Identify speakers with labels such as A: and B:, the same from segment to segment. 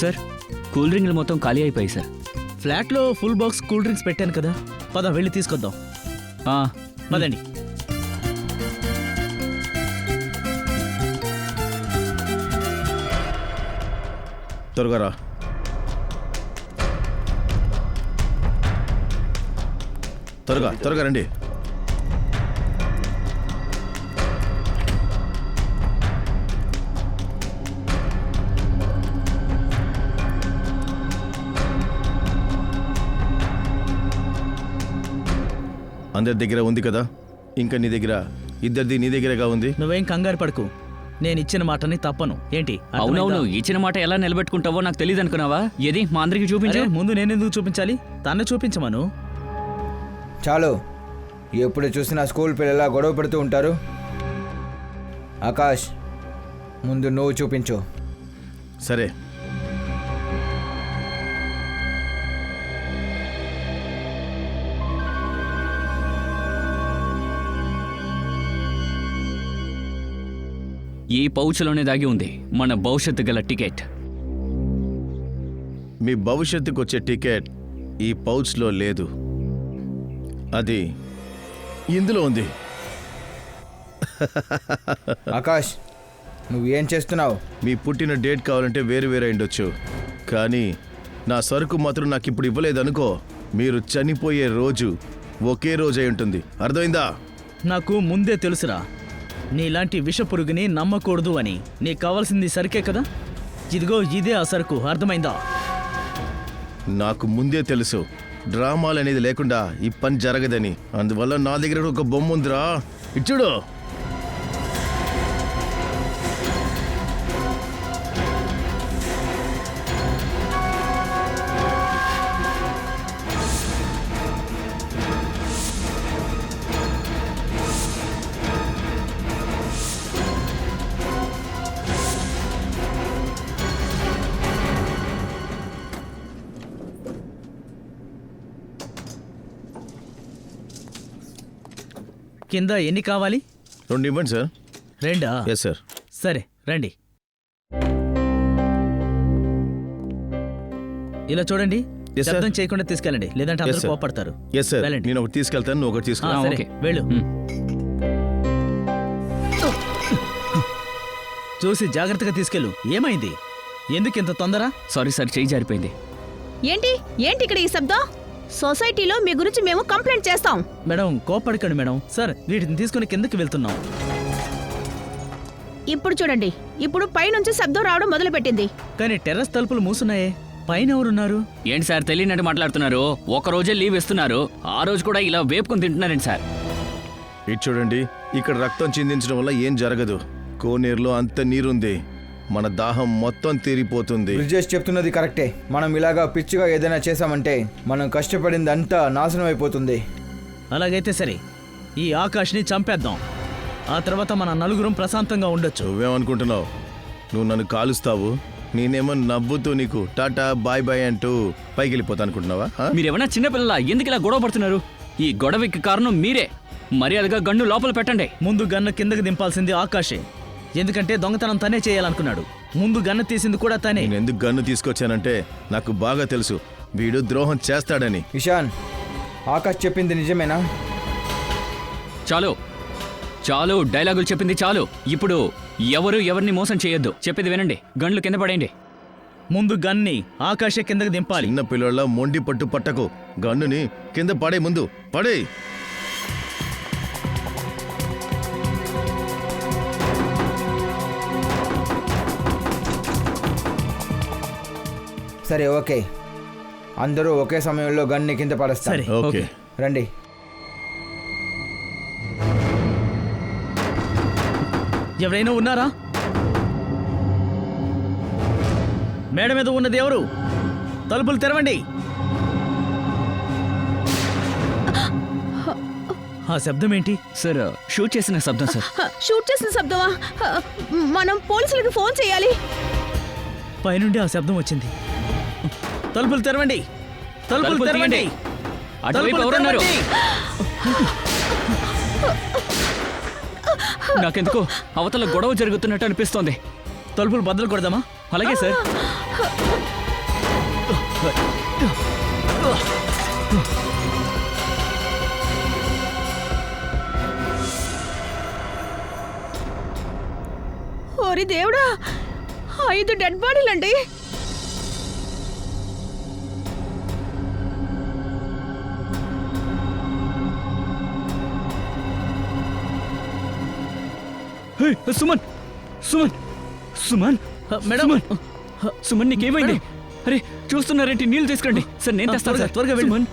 A: Sir cool డ్రింక్లు మొత్తం ఖాళీ అయిపోయాయి సార్.
B: ఫ్లాట్లో ఫుల్ బాక్స్ కూల్ డ్రింక్స్ పెట్టాను కదా, పద వెళ్ళి తీసుకొద్దాం. పదండి.
C: త్వరగా రా. త్వరగా రండి. అందరి దగ్గర ఉంది కదా, ఇంకా నీ దగ్గర ఇద్దరిది నీ దగ్గరగా ఉంది.
B: నువ్వేం కంగారు పడకు, నేను ఇచ్చిన మాటని తప్పను. ఏంటి?
A: అవునవును, ఇచ్చిన మాట ఎలా నిలబెట్టుకుంటావో నాకు తెలియదు అనుకున్నావా? ఏది మా అందరికి చూపించే
B: ముందు నేనెందుకు చూపించాలి? తన్ను చూపించమను.
D: చాలు, ఎప్పుడు చూసినా స్కూల్ పిల్లలా గొడవ పెడుతూ ఉంటారు. ఆకాష్, ముందు నువ్వు చూపించు.
C: సరే.
A: ఈ పౌచ్లోనే దాగి ఉంది మన భవిష్యత్తు గల టికెట్.
C: మీ భవిష్యత్తుకు వచ్చే టికెట్ ఈ పౌచ్లో లేదు, అది ఇందులో ఉంది.
D: ఆకాష్, నువ్వేం చేస్తున్నావు?
C: మీ పుట్టిన డేట్ కావాలంటే వేరు వేరే ఉండొచ్చు, కానీ నా సరుకు మాత్రం నాకు ఇప్పుడు ఇవ్వలేదనుకో, మీరు చనిపోయే రోజు ఒకే రోజు అయి ఉంటుంది. అర్థమైందా?
B: నాకు ముందే తెలుసురా, నీలాంటి విషపురుగుని నమ్మకూడదు అని. నీకు కావాల్సింది సరికే కదా, ఇదిగో ఇదే ఆ సరుకు. అర్థమైందా?
C: నాకు ముందే తెలుసు డ్రామాలు అనేది లేకుండా ఈ పని జరగదని. అందువల్ల నా దగ్గర ఒక బొమ్మ ఉందిరా, ఇచ్చుడు.
B: కింద ఎన్ని కావాలి?
C: 2 ఇవ్వండి సార్.
B: 2?
C: Yes sir.
B: సరే రండి. ఇలా చూడండి, శబ్దం చేయకుండా తీసుకెళ్ళండి, లేదంటే అందరూ కోపడతారు.
C: ఎస్ సార్, నేను ఒకటి తీసుకెళ్తాను, నువ్వు ఒకటి తీసుకెళ్ళి.
B: సరే వెళ్ళు. చూసి జాగ్రత్తగా తీసుకెళ్ళు. ఏమైంది? ఎందుకు ఇంత తొందర?
A: సారీ సార్, చేయి జారిపోయింది.
E: ఏంటి ఇక్కడ ఈ శబ్దం? సొసైటీలో మీ గురించి మేము కంప్లైంట్ చేస్తాం.
B: Madam కోపడకండి madam. సార్, వీటిని తీసుకుని కిందకి వెళ్తున్నాం.
E: ఇప్పుడు చూడండి, ఇప్పుడు పైనుంచి శబ్దం రావడం మొదలుపెట్టింది.
B: కానీ టెర్రస్ తలుపులు మూసున్నాయే, పైన ఎవరున్నారు?
A: ఏంటి సార్ తెలియనట్టు మాట్లాడుతున్నారు? ఒక రోజే లీవ్ ఇస్తున్నారు, ఆ రోజు కూడా ఇలా వేపుకొని తింటున్నారేంటి సార్?
C: ఇటు చూడండి, ఇక్కడ రక్తం చిందించడం వల్ల ఏం జరగదు. కోనేరులో అంత నీరుంది, మన దాహం మొత్తం తీరిపోతుంది.
D: బ్రిజేష్ చెప్తున్నది కరెక్టే. మనం ఇలాగా పిచ్చిగా ఏదైనా చేసామంటే మనం కష్టపడింది అంతా నాశనం అయిపోతుంది.
B: అలాగైతే సరే, ఈ ఆకాష్ని చంపేద్దాం. ఆ తర్వాత మన నలుగురం ప్రశాంతంగా ఉండొచ్చు.
C: నువ్వేమనుకుంటున్నావు? నువ్వు నన్ను కాలుస్తావు, నేనేమో నవ్వుతూ నీకు టాటా బాయ్ బాయ్ అంటూ పైకి వెళ్ళిపోతా అనుకుంటున్నావా?
A: మీరేమన్నా చిన్నపిల్లలా? ఎందుకు ఇలా గొడవ పడుతున్నారు? ఈ గొడవకి కారణం మీరే. మర్యాదగా గన్ను లోపల పెట్టండి.
B: ముందు గన్ను కిందకి దింపాల్సింది ఆకాశే, ఎందుకంటే దొంగతనం తనే చేయాలనుకున్నాడు. ముందు గన్ను తీసింది కూడా తనే.
C: నేను ఎందుకు గన్ను తీసుకొచ్చానంటే నాకు బాగా తెలుసు వీడు ద్రోహం చేస్తాడని.
D: ఇషాన్, ఆకాష్ చెప్పింది నిజమేనా?
A: చాలు చాలు, డైలాగులు చెప్పింది చాలు. ఇప్పుడు ఎవరు ఎవరిని మోసం చేయొద్దు. చెప్పేది వినండి, గన్లు కింద పడేయండి.
B: ముందు గన్ని ఆకాశే కిందకి దింపాలి.
C: చిన్న పిల్లల మొండి పట్టు పట్టకు, గన్నుని కింద పడే, ముందు పడే.
D: సరే ఓకే, అందరూ ఒకే సమయంలో గన్ని కింద పడేస్తారు.
B: సరే
C: ఓకే,
D: రండి.
B: ఎవరైనా ఉన్నారా? మేడ మీద ఉన్నది ఎవరు? తలుపులు తెరవండి. ఆ శబ్దం ఏంటి?
A: సార్, షూట్ చేసిన శబ్దం సార్.
E: షూట్ చేసిన శబ్దమా? మనం పోలీసులకు ఫోన్ చేయాలి.
B: పైనుండి ఆ శబ్దం వచ్చింది. తలుపులు తెరవండి, తలుపులు తెరవండి.
A: అటువైపు ఎవరున్నారు? నాకెందుకో అవతల గొడవ జరుగుతున్నట్టు అనిపిస్తోంది.
B: తలుపులు బద్దలు కొడదామా?
A: అలాగే సార్.
E: ఓరి దేవుడా, 5 డెడ్ బాడీలండి.
A: హే, సుమన్ సుమన్ సుమన్
B: మేడం.
A: సుమన్ సుమన్ నీకేమైంది? అరే చూస్తున్నారేంటి? నీళ్ళు తీసుకురండి. సార్ నేను తెస్తాను
B: త్వరగా,
A: సార్.
B: త్వరగా వెళ్ళు.
A: సుమన్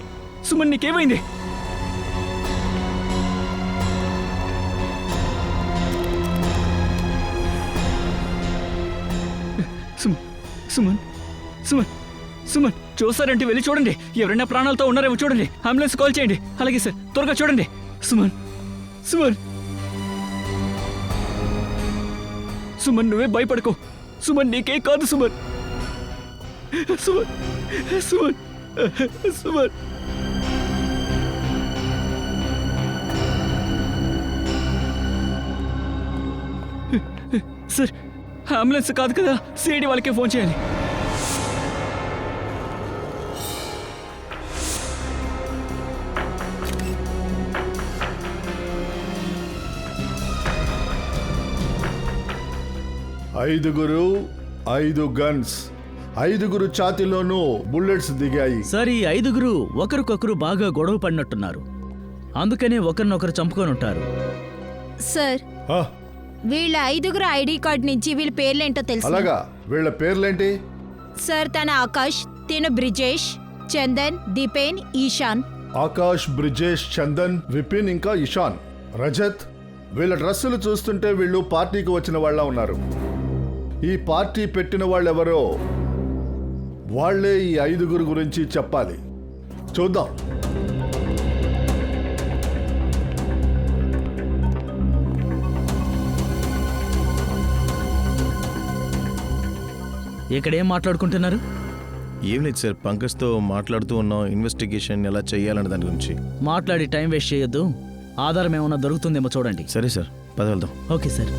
A: సుమన్ నీకేమైంది? సుమన్ సుమన్ సుమన్ సుమన్ చూస్తారంటే వెళ్ళి చూడండి. ఎవరైనా ప్రాణాలతో ఉన్నారేమో చూడండి. అంబులెన్స్ కాల్ చేయండి. అలాగే సార్, త్వరగా చూడండి. సుమన్ సుమన్ సుమన్ నువ్వే భయపడకు. సుమన్ నీకే కాదు సుమన్. సుమన్ సుమన్ సుమన్ సార్, అంబులెన్స్ కాదు కదా, సిఐడి వాళ్ళకే ఫోన్ చేయాలి.
F: ఐదుగురు, 5 గన్స్, 5గురు ఛాతీలోనూ బుల్లెట్స్ దిగాయి.
B: సార్, ఈ 5గురు ఒకరికొకరు బాగా గొడవ పడినట్టున్నారు. అందుకనే ఒకరినొకరు చంపుకొని ఉంటారు.
G: సార్,
F: ఆ,
G: వీళ్ళ 5గురు ఐడి కార్డ్ నుంచి వీళ్ళ పేర్లేంటో తెలుసు.
F: అలాగా, వీళ్ళ పేర్లేంటి?
G: సార్, తన ఆకాష్, తిను బ్రిజేష్, చందన్, దీపేన్, ఈశాన్.
F: ఆకాష్, బ్రిజేష్, చందన్, విపిన్ ఇంకా ఇషాన్. రజత్. వీళ్ళ డ్రెస్సులు చూస్తుంటే వీళ్ళు పార్టీకి వచ్చిన వాళ్ళ ఉన్నారు. ఈ పార్టీ పెట్టిన వాళ్ళెవరో వాళ్లే ఈ 5గురు గురించి చెప్పాలి. చూద్దాం.
B: ఇక్కడేం మాట్లాడుకుంటున్నారు?
C: ఏం లేదు సార్, పంకజ్తో మాట్లాడుతూ ఉన్నాం. ఇన్వెస్టిగేషన్ ఎలా చేయాలనే దాని గురించి.
B: మాట్లాడి టైం వేస్ట్ చేయొద్దు. ఆధారం ఏమైనా దొరుకుతుందేమో చూడండి.
C: సరే సార్, పద వెళ్దాం.
B: Okay sir.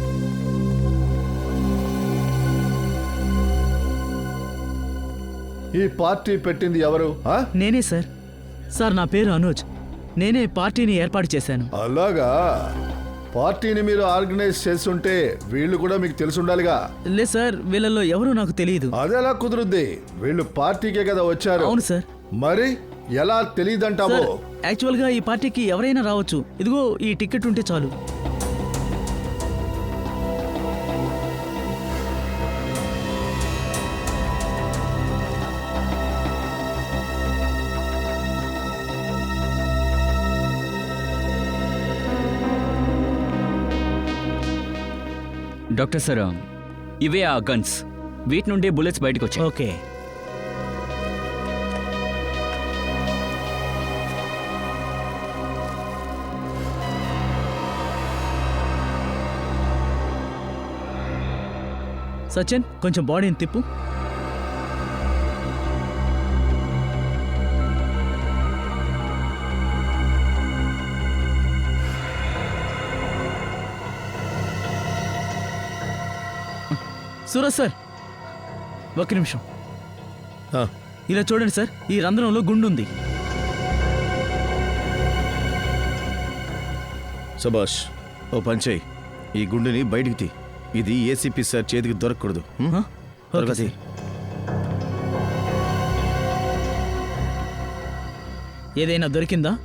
F: ఈ పార్టీ పెట్టింది ఎవరు? ఆ?
B: నేనే సార్. సార్, నా పేరు అనూజ్. నేనే పార్టీని ఏర్పాటు చేశాను.
F: అలాగా, పార్టీని మీరు ఆర్గనైజ్ చేస్తుంటే వీళ్ళు కూడా మీకు తెలిసి ఉండాలిగా.
B: లేదు సార్, వీళ్ళల్లో ఎవరూ నాకు తెలియదు.
F: అదెలా కుదురుద్ది? వీళ్ళు పార్టీకే కదా వచ్చారు.
B: అవును సార్.
F: మరి ఎలా తెలియదంటావో?
B: సార్, యాక్చువల్గా ఈ పార్టీకి ఎవరైనా రావచ్చు. ఇదిగో ఈ టికెట్ ఉంటే చాలు.
A: డాక్టర్ సార్, ఇవే ఆ గన్స్. వీటి నుండి బుల్లెట్స్ బయటకు వచ్చాయి.
B: ఓకే. సచిన్, కొంచెం బాడీని తిప్పు. సూరజ్ సార్, ఒక్క నిమిషం.
C: ఆ,
B: ఇలా చూడండి సార్, ఈ రంధ్రంలో గుండు ఉంది.
C: సుభాష్, ఓ పంచేయ్, ఈ గుండెని బయటికి తీ. ఇది ఏసీపీ సార్ చేతికి దొరకకూడదు.
B: హ?
C: త్వరగా
B: ఓకే
C: తీ.
B: సార్. ఏదైనా దొరికిందా?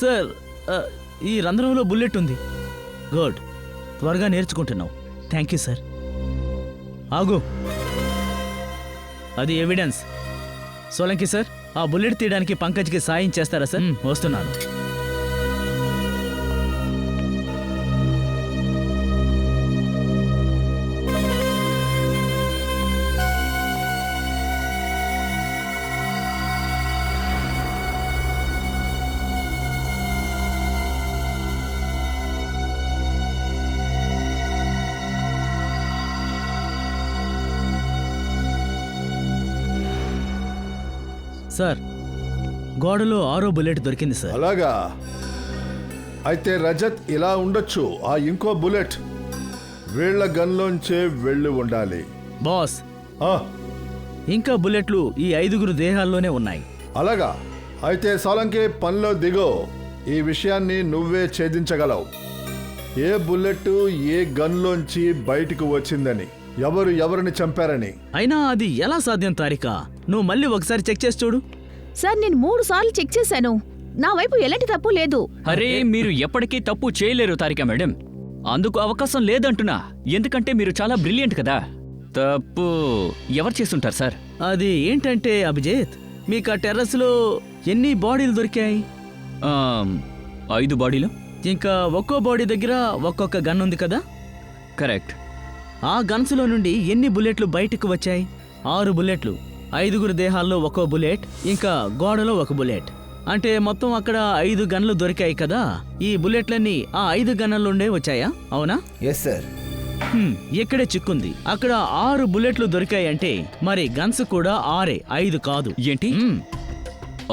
B: సార్, ఈ రంధ్రంలో బుల్లెట్ ఉంది. గుడ్, త్వరగా నేర్చుకుంటున్నావు. Thank you sir. ఆగు, అది ఎవిడెన్స్. సోలంకి సార్, ఆ బుల్లెట్ తీయడానికి పంకజ్కి సాయం చేస్తారా సార్? వస్తున్నాను. సార్, గోడలో 6వ బుల్లెట్ దొరికింది సార్.
F: అలాగా, అయితే రజత్ ఇలా ఉండొచ్చు. ఆ ఇంకో బుల్లెట్ వీళ్ళ గన్లోంచే వెళ్ళి ఉండాలి.
B: బాస్,
F: ఆ,
B: ఇంకా బుల్లెట్లు ఈ 5గురు దేహాల్లోనే ఉన్నాయి.
F: అలాగా అయితే సోలంకి పనిలో దిగో. ఈ విషయాన్ని నువ్వే ఛేదించగలవు. ఏ బుల్లెట్ ఏ గన్లోంచి బయటకు వచ్చిందని, ఎవరు ఎవరిని చంపారని.
B: అయినా అది ఎలా సాధ్యం తారికా? నువ్వు మళ్ళీ ఒకసారి చెక్ చేసి చూడు.
E: సార్ నేను 3 సార్లు చెక్ చేశాను. నా వైపు ఎలాంటి తప్పు లేదు.
A: అరే మీరు ఎప్పటికీ తప్పు చేయలేరు తారికా మేడం. అందుకు అవకాశం లేదంటున్నా. ఎందుకంటే మీరు చాలా బ్రిలియంట్ కదా. తప్పు ఎవరు చేస్తుంటారు సార్?
B: అది ఏంటంటే అభిజిత్, మీకు ఆ టెర్రస్లో ఎన్ని బాడీలు దొరికాయి?
A: 5 బాడీలు.
B: ఇంకా ఒక్కో బాడీ దగ్గర ఒక్కొక్క గన్ ఉంది కదా?
A: కరెక్ట్.
B: ఆ గన్స్లో నుండి ఎన్ని బుల్లెట్లు బయటకు వచ్చాయి? 6 బుల్లెట్లు. 5గురు దేహాల్లో ఒక్కో బుల్లెట్, ఇంకా గోడలో ఒక బుల్లెట్. అంటే మొత్తం అక్కడ 5 గన్లు దొరికాయి కదా. ఈ బుల్లెట్లన్నీ ఆ 5 గన్నులుండే వచ్చాయా? అవునా?
D: Yes sir.
B: ఇక్కడే చిక్కుంది. అక్కడ 6 బుల్లెట్లు దొరికాయంటే మరి గన్స్ కూడా 6, 5 కాదు.
A: ఏంటి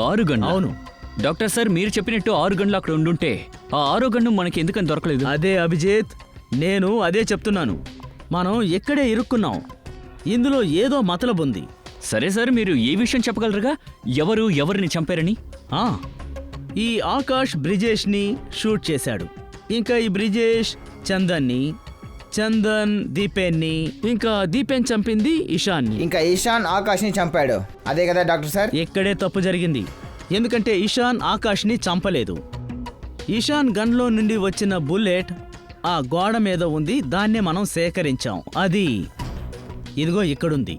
A: 6 గన్ను?
B: అవును
A: డాక్టర్ సార్, మీరు చెప్పినట్టు 6 గన్లు అక్కడ ఉండుంటే ఆ 6 గన్ను మనకి ఎందుకని దొరకలేదు?
B: అదే అభిజిత్, నేను అదే చెప్తున్నాను. మనం ఎక్కడే ఇరుక్కున్నాం. ఇందులో ఏదో మతలబుంది.
A: సరే సార్, మీరు ఏ విషయం చెప్పగలరుగా? ఎవరు ఎవరిని చంపారని?
B: ఈ ఆకాష్ బ్రిజేష్ని షూట్ చేశాడు. ఇంకా ఈ బ్రిజేష్ చందన్ని, చందన్ దీపేన్ని, ఇంకా దీపేన్ చంపింది ఇషాన్ని.
D: ఇంకా ఈశాన్ ఆకాష్ని చంపాడు. అదే కదా డాక్టర్ సార్?
B: ఇక్కడే తప్పు జరిగింది. ఎందుకంటే ఇషాన్ ఆకాష్ని చంపలేదు. ఇషాన్ గన్లో నుండి వచ్చిన బుల్లెట్ ఆ గోడ మీద ఉంది. దాన్నే మనం సేకరించాం. అది ఇదిగో ఇక్కడుంది.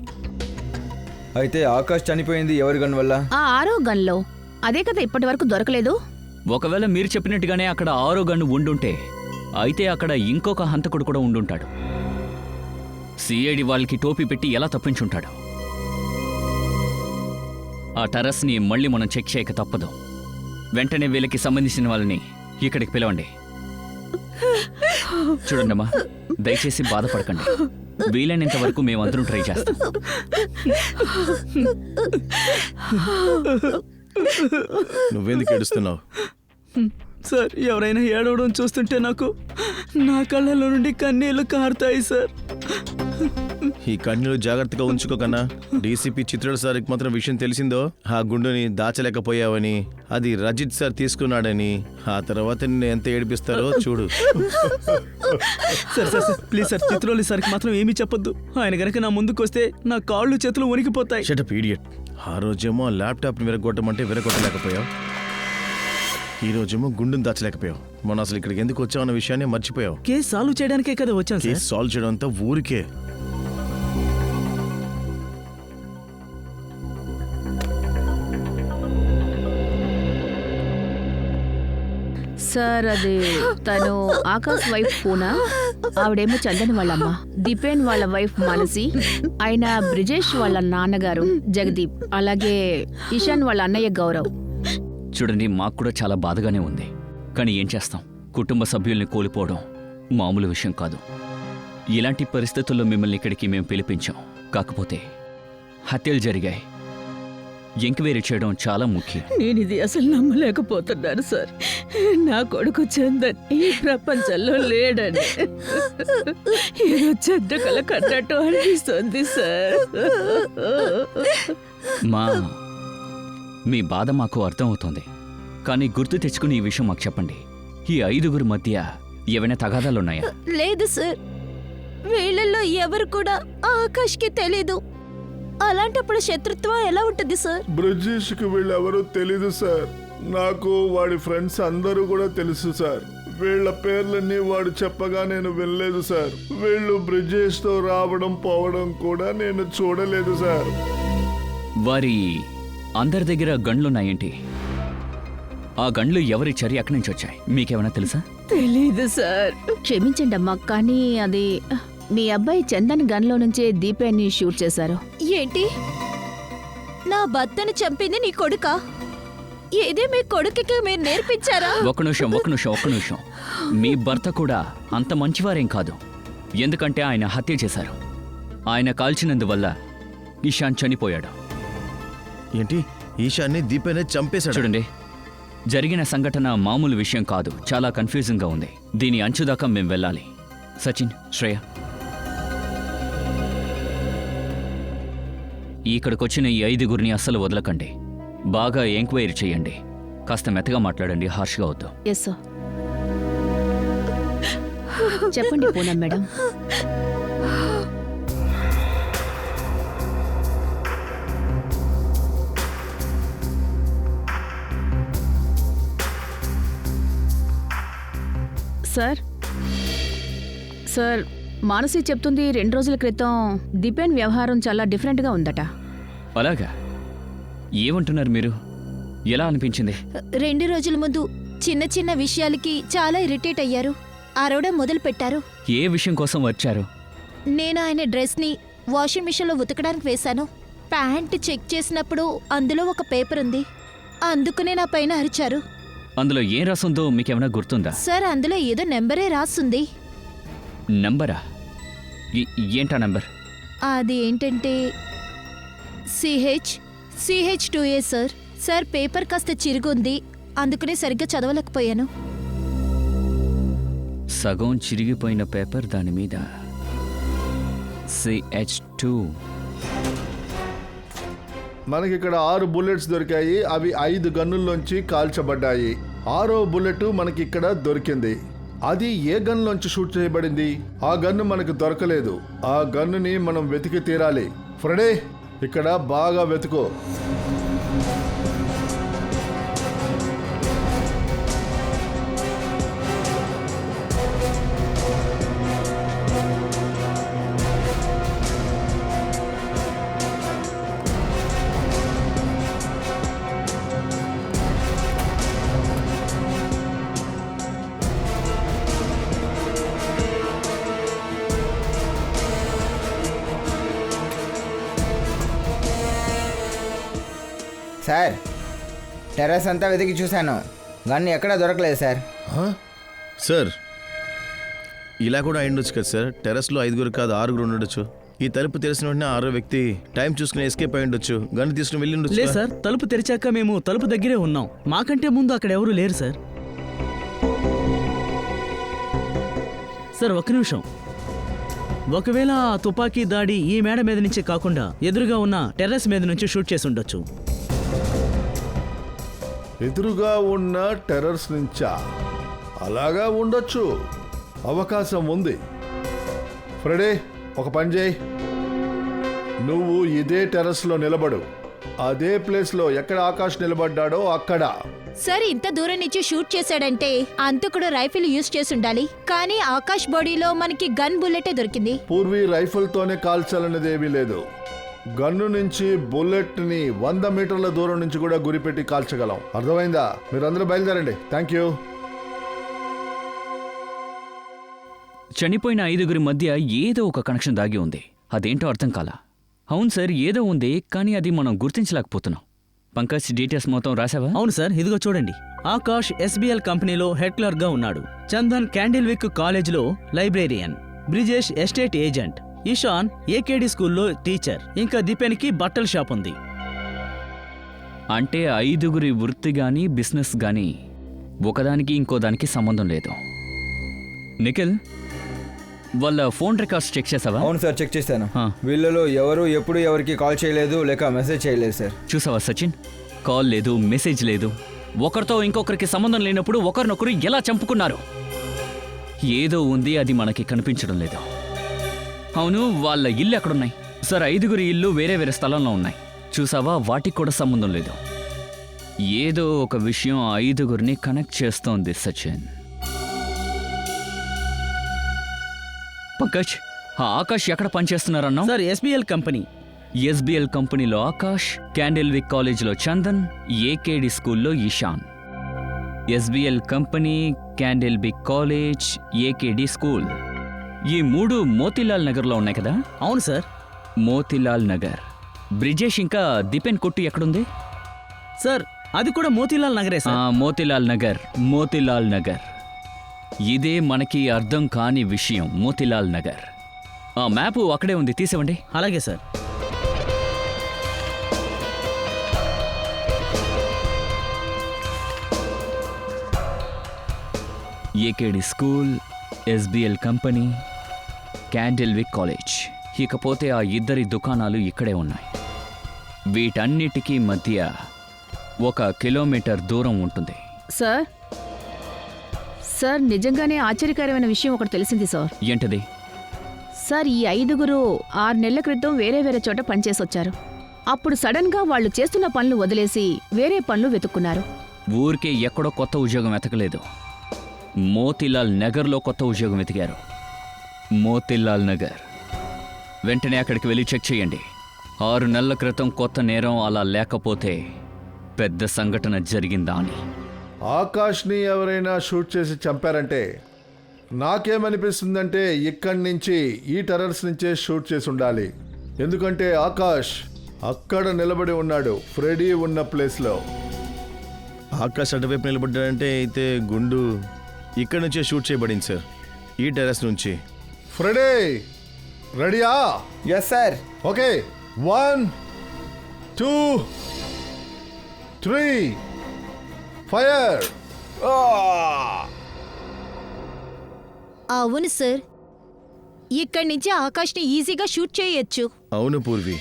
D: అయితే ఆకాష్ చనిపోయింది ఎవరి గన్ వల్ల?
E: ఆ 6వ గన్లో. అదే కదా ఇప్పటి వరకు దొరకలేదు.
A: ఒకవేళ మీరు చెప్పినట్టుగానే అక్కడ 6 గన్ను ఉండుంటే అయితే అక్కడ ఇంకొక హంతకుడు కూడా ఉండుంటాడు. సిఐడి వాళ్ళకి టోపీ పెట్టి ఎలా తప్పించుంటాడు? ఆ టెర్రస్ని మళ్ళీ మనం చెక్ చేయక తప్పదు. వెంటనే వీళ్ళకి సంబంధించిన వాళ్ళని ఇక్కడికి పిలవండి. చూడండమ్మా, దయచేసి బాధపడకండి. వీలైనంత వరకు మేమందరం ట్రై చేస్తాం.
C: నువ్వెందుకు ఏడుస్తున్నావు?
B: సార్, ఎవరైనా ఏడవడం చూస్తుంటే నాకు నా కళ్ళలో నుండి కన్నీళ్లు కారుతాయి సార్.
C: ఈ కన్నీళ్ళు జాగ్రత్తగా ఉంచుకోకన్నా. డీసీపీ చిత్రుడు సార్కి మాత్రం విషయం తెలిసిందో, ఆ గుండుని దాచలేకపోయావని, అది రజిత్ సార్ తీసుకున్నాడని. ఆ తర్వాత నిన్ను ఎంత ఏడిపిస్తారో చూడు.
B: Sir sir sir please sir, Chitroli సార్కి మాత్రం ఏమీ చెప్పొద్దు. ఆయన గనక నా ముందుకు వస్తే నా కాళ్ళు చేతులు వణికిపోతాయి.
C: Shut up idiot. ఆ రోజేమో ల్యాప్టాప్ని విరగొట్టమంటే విరగొట్టలేకపోయావు. ఈ రోజేమో గుండుని దాచలేకపోయావు. మనం అసలు ఇక్కడికి ఎందుకు వచ్చామన్న విషయాన్ని మర్చిపోయావు.
B: కేసు సాల్వ్ చేయడానికే కదా వచ్చాను సార్.
C: కేసు సాల్వ్ చేయడం అంతా ఊరికే.
E: సార్ అది తను ఆకాష్ వైఫ్ పూనా, ఆవిడేమో చందన్ వాళ్ళమ్మ, దీపేన్ వాళ్ళ వైఫ్ మానసి, ఆయన బ్రిజేష్ వాళ్ళ నాన్నగారు జగదీప్, అలాగే ఇషాన్ వాళ్ళ అన్నయ్య గౌరవ్.
A: చూడండి, మాకు కూడా చాలా బాధగానే ఉంది. కానీ ఏం చేస్తాం? కుటుంబ సభ్యుల్ని కోల్పోవడం మామూలు విషయం కాదు. ఇలాంటి పరిస్థితుల్లో మిమ్మల్ని ఇక్కడికి మేము పిలిపించాం. కాకపోతే హత్యలు జరిగాయి. ఎంక్వైరీ చేయడం చాలా ముఖ్యం.
H: నేను ఇది అసలు నమ్మలేకపోతున్నాను సార్. నా కొడుకు చందన్ ఈ ప్రపంచంలో లేడని ఏదో చెడ్డ కల కన్నట్టు అనిపిస్తుంది సార్.
A: మీ బాధ మాకు అర్థమవుతోంది. కానీ గుర్తు తెచ్చుకుని ఈ విషయం మాకు చెప్పండి. ఈ 5గురి మధ్య ఏవైనా తగాదాలున్నాయా?
G: లేదు సార్, వీళ్ళల్లో ఎవరు కూడా ఆకాష్కి తెలీదు. అలాంటప్పుడు శత్రుత్వం ఎలా ఉంటుంది సార్?
F: బ్రిజేష్కి వీళ్ళెవరూ తెలీదు సార్. నాకు వాడి ఫ్రెండ్స్ అందరూ కూడా తెలుసు సార్. వీళ్ళ పేర్లన్నీ వాడు చెప్పగా నేను వెళ్ళలేదు సార్. వీళ్ళు బ్రిజేష్తో రావడం పోవడం కూడా నేను చూడలేదు సార్.
A: వారి అందరి దగ్గర గండ్లున్నాయేంటి? ఆ గండ్లు ఎవరిచ్చారు? ఎక్కడి నుంచి వచ్చాయి? మీకేమైనా తెలుసా?
H: తెలీదు సార్.
E: క్షమించండి అమ్మా, కానీ అది మీ అబ్బాయి చందన్ గన్లో నుంచే దీపాన్ని షూట్ చేశారు.
G: ఏంటి? నా భర్తను చంపింది నీ కొడుకా? ఏదే మీ కొడుకుకి మీరు నేర్పించారా?
A: ఒక్క నిమిషం. మీ భర్త కూడా అంత మంచివారేం కాదు. ఎందుకంటే ఆయన హత్య చేశారు. ఆయన కాల్చినందువల్ల ఇషాన్ చనిపోయాడు.
C: ఏంటి? ఈశాన్ని దీపేనే చంపేశాడు?
A: చూడండి, జరిగిన సంఘటన మామూలు విషయం కాదు. చాలా కన్ఫ్యూజింగ్గా ఉంది. దీని అంచుదాకా మేము వెళ్ళాలి. సచిన్, శ్రేయ, ఇక్కడికొచ్చిన ఈ 5గురిని అస్సలు వదలకండి. బాగా ఎంక్వైరీ చేయండి. కాస్త మెత్తగా మాట్లాడండి, హార్ష్గా వద్దు.
E: Yes sir. చెప్పండి Poonam madam. Sir sir Manasi చెప్తుంది 2 రోజుల క్రితం దీపెన్ వ్యవహారం చాలా డిఫరెంట్గా ఉందట.
A: అలాగా? ఏమంటున్నారు మీరు? ఎలా అనిపించింది?
G: 2 రోజుల ముందు చిన్న చిన్న విషయాలకి చాలా ఇరిటేట్ అయ్యారు, అరవడం మొదలు పెట్టారు.
A: ఏ విషయం కోసం వచ్చారు?
G: నేను ఆయన డ్రెస్ని వాషింగ్ మిషన్లో ఉతకడానికి వేశాను. ప్యాంట్ చెక్ చేసినప్పుడు అందులో ఒక పేపర్ ఉంది. అందుకునే నా పైన అరిచారు.
A: అందులో ఏం రాసుందో మీకేమైనా గుర్తుందా?
G: సార్ అందులో ఏదో నెంబరే రాసుంది.
A: నంబరా? ఏంటా నంబర్?
G: అది ఏంటంటే CH2A సార్. సార్ పేపర్ కాస్త చిరుగుంది, అందుకనే సరిగ్గా చదవలేకపోయాను.
A: సగం చిరిగిపోయిన పేపర్, దాని మీద CH2.
F: మనకిక్కడ 6 బుల్లెట్స్ దొరికాయి. అవి 5 గన్నుల్లోంచి కాల్చబడ్డాయి. 6వ బుల్లెట్ మనకిక్కడ దొరికింది. అది ఏ గన్లోంచి షూట్ చేయబడింది? ఆ గన్ను మనకు దొరకలేదు. ఆ గన్నుని మనం వెతికి తీరాలి. ఫ్రెడే, ఇక్కడ బాగా వెతుకో.
D: సార్, టెర్రస్ అంతా వెతికి చూశాను, గన్ ఎక్కడా దొరకలేదు సార్.
C: సార్, ఇలా కూడా అయిండొచ్చు కదా సార్. టెర్రస్లో 5గురు కాదు 6గురు ఉండొచ్చు. ఈ తలుపు తెరిచిన వెంటనే 6వ వ్యక్తి టైం చూసుకుని ఎస్కేప్ అయి ఉండొచ్చు. గన్ను తీసుకుని వెళ్ళి ఉండొచ్చు.
B: లేదు సార్, తలుపు తెరిచాక మేము తలుపు దగ్గరే ఉన్నాం. మాకంటే ముందు అక్కడ ఎవరూ లేరు సార్. సార్ ఒక్క నిమిషం. ఒకవేళ ఆ తుపాకీ దాడి ఈ మేడ మీద నుంచి కాకుండా ఎదురుగా ఉన్న టెర్రస్ మీద నుంచి షూట్ చేసి ఉండొచ్చు.
F: ఎదురుగా ఉన్న టెర్రస్ నుంచా? అలాగా ఉండొచ్చు, అవకాశం ఉంది. ఫ్రెడే, ఒక పని చేయి. నువ్వు ఇదే టెర్రస్లో నిలబడు. అదే ప్లేస్లో ఎక్కడ ఆకాష్ నిలబడ్డాడో అక్కడ.
G: సార్ ఇంత దూరం నుంచి షూట్ చేశాడంటే అంతకుడు రైఫిల్ యూజ్ చేసి ఉండాలి. కానీ ఆకాష్ బాడీలో మనకి గన్ బుల్లెటే దొరికింది.
F: పూర్వీ రైఫిల్తోనే కాల్చాలనేదేమీ లేదు. గన్ను నుంచి బుల్లెట్ని 100 మీటర్ల దూరం నుంచి కూడా గురిపెట్టి కాల్చగలం. అర్థమైందా? మీరందరూ బయలుదేరండి. Thank you.
A: చనిపోయిన 5గురి మధ్య ఏదో ఒక కనెక్షన్ దాగి ఉంది. అదేంటో అర్థం కాలా. అవును సార్, ఏదో ఉంది, కానీ అది మనం గుర్తించలేకపోతున్నాం. పంకజ్, డీటెయిల్స్ మొత్తం రాసావా?
B: అవును సార్, ఇదిగో చూడండి. ఆకాష్ SBL కంపెనీలో హెడ్ క్లర్క్ గా ఉన్నాడు. చందన్ క్యాండిల్విక్ కాలేజ్లో librarian. Brijesh estate agent. Ishan AKD స్కూల్లో టీచర్. ఇంకా దీపెన్కి బట్టల షాప్ ఉంది.
A: అంటే 5గురి వృత్తి గాని బిజినెస్ గాని ఒకదానికి ఇంకో దానికి సంబంధం లేదు. నిఖిల్, వాళ్ళ ఫోన్ రికార్డ్స్ చెక్ చేసావా?
D: అవును సార్, చెక్ చేశాను.
A: ఆ.
D: వీళ్ళలో ఎవరు ఎప్పుడు ఎవరికి కాల్ చేయలేదు లేక మెసేజ్ చేయలేదు సార్.
A: చూసావా సచిన్? కాల్ లేదు, మెసేజ్ లేదు. ఒకరితో ఇంకొకరికి సంబంధం లేనప్పుడు ఒకరినొకరు ఎలా చంపుకున్నారు? ఏదో ఉంది, అది మనకి కనిపించడం లేదు. అవును, వాళ్ళ ఇల్లు ఎక్కడున్నాయి? సార్, 5గురి ఇల్లు వేరే వేరే స్థలంలో ఉన్నాయి. చూసావా? వాటికి కూడా సంబంధం లేదు. ఏదో ఒక విషయం 5గురిని కనెక్ట్ చేస్తోంది సచిన్. పంకజ్, ఆ ఆకాష్ ఎక్కడ పనిచేస్తున్నారన్నా?
B: Sir SBL company.
A: SBL కంపెనీలో ఆకాష్, క్యాండిల్విక్ కాలేజ్లో చందన్, AKD స్కూల్లో Ishan. SBL company, Candlewick college, AKD school, ఈ 3 మోతీలాల్ నగర్లో ఉన్నాయి కదా?
B: అవును సార్.
A: మోతీలాల్ నగర్. బ్రిజేష్ ఇంకా దీపెన్ కొట్టు ఎక్కడుంది?
B: సార్ అది కూడా మోతీలాల్ నగరే సార్.
A: మోతీలాల్ నగర్. మోతీలాల్ నగర్. ఇదే మనకి అర్థం కాని విషయం. మోతీలాల్ నగర్. ఆ మ్యాపు అక్కడే ఉంది, తీసివ్వండి.
B: అలాగే sir.
A: AKD school, SBL company, Candlewick college. ఇకపోతే ఆ 2 దుకాణాలు ఇక్కడే ఉన్నాయి. వీటన్నిటికీ మధ్య 1 కిలోమీటర్ దూరం ఉంటుంది.
E: సార్ సార్ నిజంగానే ఆశ్చర్యకరమైన విషయం ఒకటి తెలిసింది సార్.
A: ఏంటది?
E: సార్ ఈ 5గురు 6 నెలల క్రితం వేరే వేరే చోట పనిచేసొచ్చారు. అప్పుడు సడన్ గా వాళ్ళు చేస్తున్న పనులు వదిలేసి వేరే పనులు వెతుక్కున్నారు.
A: ఊరికే ఎక్కడో కొత్త ఉద్యోగం వెతకలేదు. మోతీలాల్ నగర్లో కొత్త ఉద్యోగం వెతికారు. మోతీలాల్ నగర్. వెంటనే అక్కడికి వెళ్ళి చెక్ చేయండి. 6 నెలల క్రితం కొత్త నేరం అలా లేకపోతే పెద్ద సంఘటన జరిగిందా అని.
F: ఆకాష్ని ఎవరైనా షూట్ చేసి చంపారంటే నాకేమనిపిస్తుందంటే ఇక్కడి నుంచి ఈ టెర్రస్ నుంచే షూట్ చేసి ఉండాలి. ఎందుకంటే ఆకాష్ అక్కడ నిలబడి ఉన్నాడు, ఫ్రెడీ ఉన్న ప్లేస్లో.
C: ఆకాశ్ అటువైపు నిలబడ్డాడంటే అయితే గుండు ఇక్కడ నుంచే షూట్ చేయబడింది సార్, ఈ టెర్రస్ నుంచి.
F: ఫ్రెడీ రెడీయా?
D: Yes sir.
F: Okay, 1 2 3 fire.
G: అవును సార్, ఇక్కడి నుంచి ఆకాష్ని ఈజీగా షూట్ చేయొచ్చు.
C: అవును పూర్వి,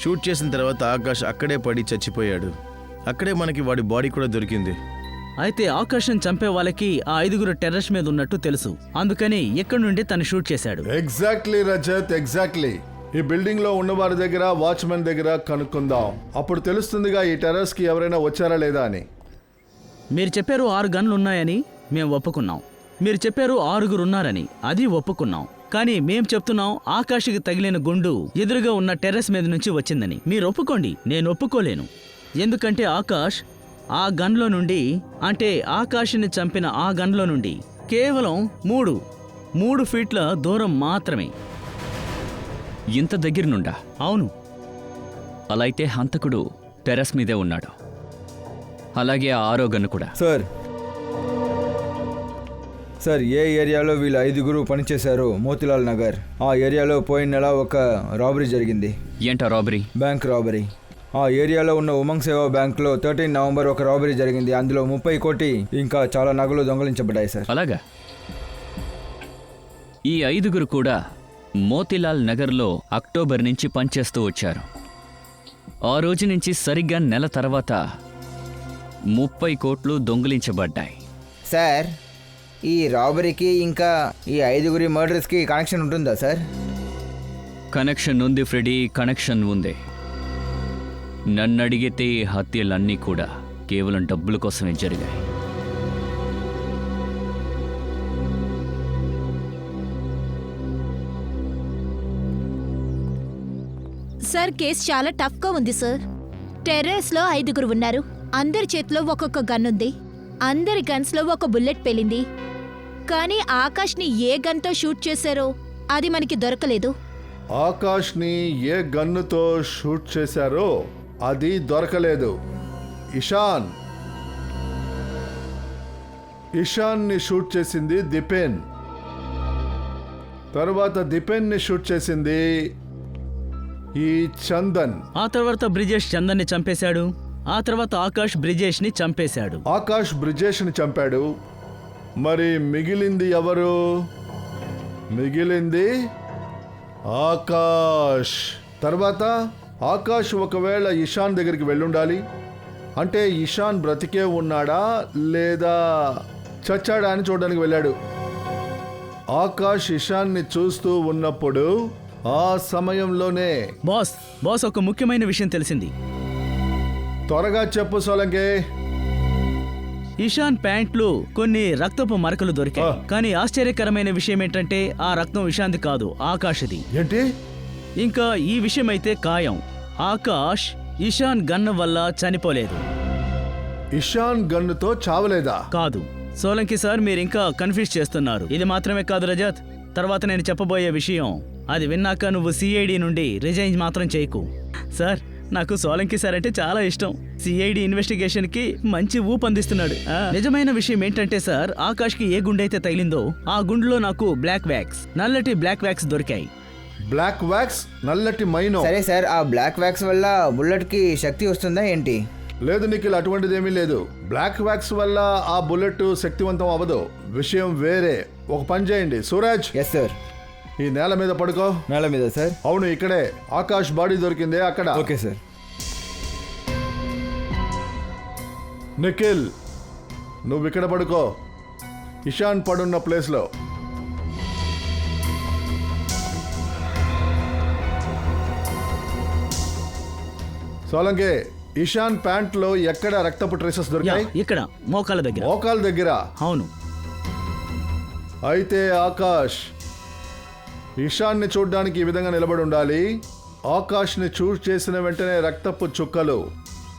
C: షూట్ చేసిన తర్వాత ఆకాష్ అక్కడే పడి చచ్చిపోయాడు. అక్కడే మనకి వాడి బాడీ కూడా దొరికింది.
B: అయితే ఆకాశం చంపే వాళ్ళకి ఆ 5గురు టెర్రస్ మీద ఉన్నట్టు తెలుసు, అందుకని ఎక్కడి నుండి తను షూట్ చేశాడు.
F: Exactly Rajat, exactly. ఈ బిల్డింగ్ లో ఉన్న వారి దగ్గర, వాచ్మెన్ దగ్గర కనుక్కుందాం. అప్పుడు తెలుస్తుందిగా ఈ టెర్రస్ కి ఎవరైనా వచ్చారా లేదా అని.
B: మీరు చెప్పారు 6 గన్లు ఉన్నాయని, మేము ఒప్పుకున్నాం. మీరు చెప్పారు 6గురు ఉన్నారని, అది ఒప్పుకున్నాం. కానీ మేం చెప్తున్నాం ఆకాష్కి తగిలిన గుండు ఎదురుగా ఉన్న టెర్రస్ మీద నుంచి వచ్చిందని. మీరు ఒప్పుకోండి, నేను ఒప్పుకోలేను. ఎందుకంటే ఆకాష్ ఆ గన్లో నుండి, అంటే ఆకాష్ని చంపిన ఆ గన్లో నుండి కేవలం 3 ఫీట్ల దూరం మాత్రమే.
A: ఇంత దగ్గర నుండా?
B: అవును.
A: అలా అయితే హంతకుడు టెర్రస్ మీదే ఉన్నాడు. అలాగే ఆ 6వ గన్ను కూడా.
D: సార్ ఏ ఏరియాలో వీళ్ళు 5గురు పనిచేశారో మోతీలాల్ నగర్, ఆ ఏరియాలో పోయిన నెల ఒక రాబరీ జరిగింది.
A: ఏంటా రాబరీ?
D: Bank robbery. ఆ ఏరియాలో ఉన్న ఉమంగ్ సేవా బ్యాంక్లో 13 నవంబర్ ఒక రాబరీ జరిగింది. అందులో 30 కోటి ఇంకా చాలా నగలు దొంగలించబడ్డాయి సార్.
A: అలాగా? ఈ 5గురు కూడా మోతీలాల్ నగర్లో అక్టోబర్ నుంచి పనిచేస్తూ వచ్చారు. ఆ రోజు నుంచి సరిగ్గా నెల తర్వాత 30 కోట్లు దొంగిలించబడ్డాయి.
D: సార్ ఈ రాబరీకి ఇంకా ఈ 5గురి మర్డర్స్కి కనెక్షన్ ఉంటుందా సార్?
A: కనెక్షన్ ఉంది ఫ్రెడీ, కనెక్షన్ ఉంది. నన్నడిగితే ఈ హత్యలన్నీ కూడా కేవలం డబ్బుల కోసమే జరిగాయి.
G: సార్ కేసు చాలా టఫ్గా ఉంది సార్. టెర్రస్లో 5గురు ఉన్నారు. అందరి చేతిలో ఒక్కొక్క గన్ ఉంది. అందరి గన్స్లో ఒక బుల్లెట్ పేలింది. కానీ ఆకాష్ని ఏ గన్తో షూట్ చేశారో అది మనకి దొరకలేదు.
F: ఆకాష్ని ఏ గన్నుతో షూట్ చేశారో అది దొరకలేదు. ఇషాన్ని షూట్ చేసింది దిపెన్. తర్వాత దిపెన్ని షూట్ చేసింది ఈ చందన్.
B: ఆ తర్వాత బ్రిజేష్ చందన్ని చంపేశాడు. ఆ తర్వాత ఆకాష్ బ్రిజేష్ని చంపేశాడు.
F: ఆకాష్ బ్రిజేష్ని చంపాడు. మరి మిగిలింది ఎవరు? మిగిలింది ఆకాష్. తర్వాత ఆకాష్ ఒకవేళ ఇషాన్ దగ్గరికి వెళ్ళుండాలి. అంటే ఇషాన్ బ్రతికే ఉన్నాడా లేదా చచ్చాడా అని చూడడానికి వెళ్ళాడు. ఆకాష్ ఇషాన్ని చూస్తూ ఉన్నప్పుడు ఆ సమయంలోనే
B: బాస్ ఒక ముఖ్యమైన విషయం తెలిసింది.
F: త్వరగా చెప్పు సోలంకే.
B: ఇషాన్ ప్యాంట్లు కొన్ని రక్తపు మరకలు దొరికాయి. కానీ ఆశ్చర్యకరమైన విషయం ఏంటంటే ఆ రక్తం ఇషాన్ది కాదు, ఆకాష్ది.
F: ఏంటి?
B: ఇంకా ఈ విషయం అయితే ఖాయం. ఆకాష్ ఇషాన్ గన్ వల్ల చనిపోలేదు.
F: ఇషాన్ గన్నుతో చావలేదా?
B: కాదు సోలంకి సార్, మీరు ఇంకా కన్ఫ్యూజ్ చేస్తున్నారు. ఇది మాత్రమే కాదు రజత్, తర్వాత నేను చెప్పబోయే విషయం అది విన్నాక నువ్వు సిఐడి నుండి రిజైన్ మాత్రం చేయకు. సార్ నాకు సోలంకి సార్ అంటే చాలా ఇష్టం. సిఐడి ఇన్వెస్టిగేషన్ కి మంచి ఊపందిస్తున్నాడు. నిజమైన విషయం ఏంటంటే సార్, ఆకాష్ కి ఏ గుండె అయితే తగిలిందో ఆ గుండెలో నాకు నల్లటి బ్లాక్ వ్యాక్స్ దొరికాయి.
F: బ్లాక్ వ్యాక్స్, నల్లటి మైనో.
D: సరే సార్, ఆ బ్లాక్ వ్యాక్స్ వల్ల బుల్లెట్ కి శక్తి వస్తుందా ఏంటి?
F: లేదు నిఖిల్, అటువంటిది ఏమీ లేదు. బ్లాక్ వ్యాక్స్ వల్ల ఆ బుల్లెట్ శక్తివంతం అవ్వదు. విషయం వేరే. ఒక పని చేయండి సూరజ్.
D: Yes sir.
F: ఈ నేల మీద పడుకో.
D: నేల మీద సార్?
F: అవును, ఇక్కడే ఆకాష్ బాడీ దొరికిందే అక్కడ.
D: Okay sir.
F: నిఖిల్ నువ్వు ఇక్కడ పడుకో, ఇషాన్ పడున్న ప్లేస్లో. సోలంకి, ఇషాన్ ప్యాంట్లో ఎక్కడ రక్తపు ట్రేసెస్
B: యా,
F: దొరికాయి?
B: ఇక్కడ మోకాల దగ్గర.
F: మోకాల దగ్గర.
B: అవును.
F: అయితే ఆకాష్ ఇషాన్ని చూడ్డానికి ఈ విధంగా నిలబడి ఉండాలి. ఆకాష్ని చూస్ చేసిన వెంటనే రక్తపు చుక్కలు